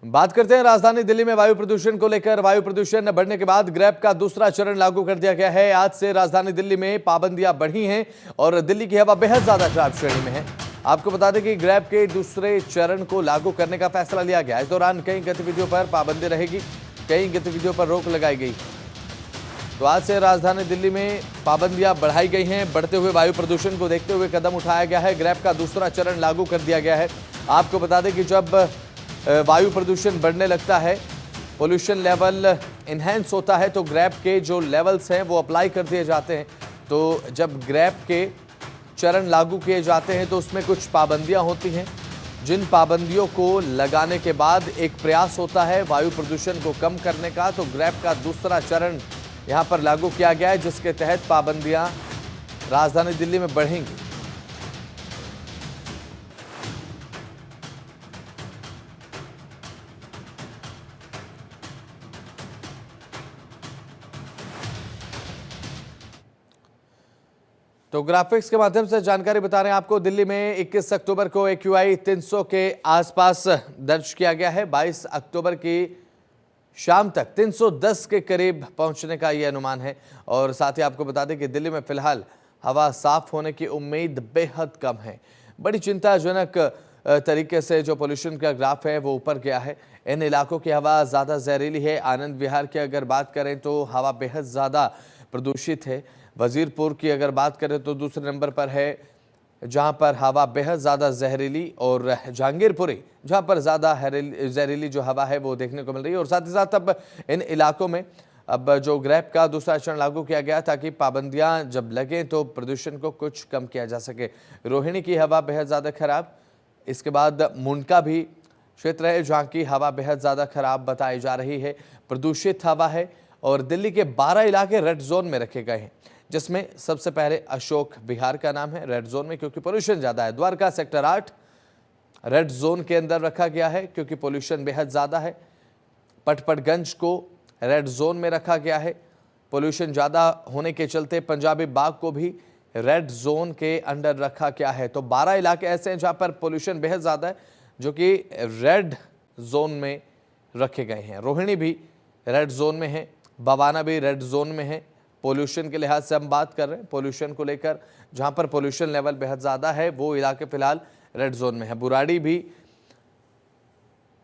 बात करते हैं राजधानी दिल्ली में वायु प्रदूषण को लेकर। वायु प्रदूषण बढ़ने के बाद ग्रैब का दूसरा चरण लागू कर दिया गया है। आज से राजधानी दिल्ली में पाबंदियां बढ़ी हैं और दिल्ली की हवा बेहद ज्यादा खराब श्रेणी में है। आपको बता दें कि ग्रैब के दूसरे चरण को लागू करने का फैसला लिया गया। इस दौरान कई गतिविधियों पर पाबंदी रहेगी, कई गतिविधियों पर रोक लगाई गई। तो आज से राजधानी दिल्ली में पाबंदियां बढ़ाई गई हैं। बढ़ते हुए वायु प्रदूषण को देखते हुए कदम उठाया गया है। ग्रैब का दूसरा चरण लागू कर दिया गया है। आपको बता दें कि जब वायु प्रदूषण बढ़ने लगता है, पोल्यूशन लेवल इन्हेंस होता है, तो ग्रैब के जो लेवल्स हैं वो अप्लाई कर दिए जाते हैं। तो जब ग्रैब के चरण लागू किए जाते हैं तो उसमें कुछ पाबंदियां होती हैं, जिन पाबंदियों को लगाने के बाद एक प्रयास होता है वायु प्रदूषण को कम करने का। तो ग्रैब का दूसरा चरण यहां पर लागू किया गया है, जिसके तहत पाबंदियां राजधानी दिल्ली में बढ़ेंगी। तो ग्राफिक्स के माध्यम से जानकारी बता रहे हैं आपको। दिल्ली में 21 अक्टूबर को AQI 300 के आसपास दर्ज किया गया है। 22 अक्टूबर की शाम तक 310 के करीब पहुंचने का यह अनुमान है। और साथ ही आपको बता दें कि दिल्ली में फिलहाल हवा साफ होने की उम्मीद बेहद कम है। बड़ी चिंताजनक तरीके से जो पोल्यूशन का ग्राफ है वो ऊपर गया है। इन इलाकों की हवा ज़्यादा जहरीली है। आनंद विहार की अगर बात करें तो हवा बेहद ज़्यादा प्रदूषित है। वजीरपुर की अगर बात करें तो दूसरे नंबर पर है, जहां पर हवा बेहद ज़्यादा जहरीली, और जहांगीरपुरी जहां पर ज़्यादा जहरीली जो हवा है वो देखने को मिल रही है। और साथ ही साथ अब इन इलाकों में अब जो ग्रैब का दूसरा चरण लागू किया गया ताकि पाबंदियां जब लगें तो प्रदूषण को कुछ कम किया जा सके। रोहिणी की हवा बेहद ज़्यादा खराब, इसके बाद मुंडका भी क्षेत्र है जहाँ की हवा बेहद ज़्यादा खराब बताई जा रही है, प्रदूषित हवा है। और दिल्ली के 12 इलाके रेड जोन में रखे गए हैं, जिसमें सबसे पहले अशोक विहार का नाम है रेड जोन में, क्योंकि पोल्यूशन ज़्यादा है। द्वारका सेक्टर 8 रेड जोन के अंदर रखा गया है क्योंकि पोल्यूशन बेहद ज़्यादा है। पटपटगंज को रेड जोन में रखा गया है, पोल्यूशन ज़्यादा होने के चलते पंजाबी बाग को भी रेड जोन के अंडर रखा गया है। तो 12 इलाके ऐसे हैं जहाँ पर पोल्यूशन बेहद ज़्यादा है, जो कि रेड जोन में रखे गए हैं। रोहिणी भी रेड जोन में है, बवाना भी रेड जोन में है। पोल्यूशन के लिहाज से हम बात कर रहे हैं, पोल्यूशन को लेकर जहां पर पोल्यूशन लेवल बेहद ज़्यादा है वो इलाके फिलहाल रेड जोन में है। बुराड़ी भी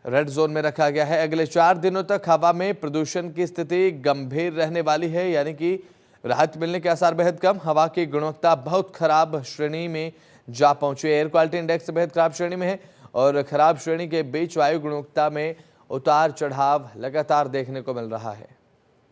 रेड जोन में रखा गया है। अगले 4 दिनों तक हवा में प्रदूषण की स्थिति गंभीर रहने वाली है, यानी कि राहत मिलने के आसार बेहद कम। हवा की गुणवत्ता बहुत खराब श्रेणी में जा पहुंची। एयर क्वालिटी इंडेक्स बेहद खराब श्रेणी में है और खराब श्रेणी के बीच वायु गुणवत्ता में उतार चढ़ाव लगातार देखने को मिल रहा है।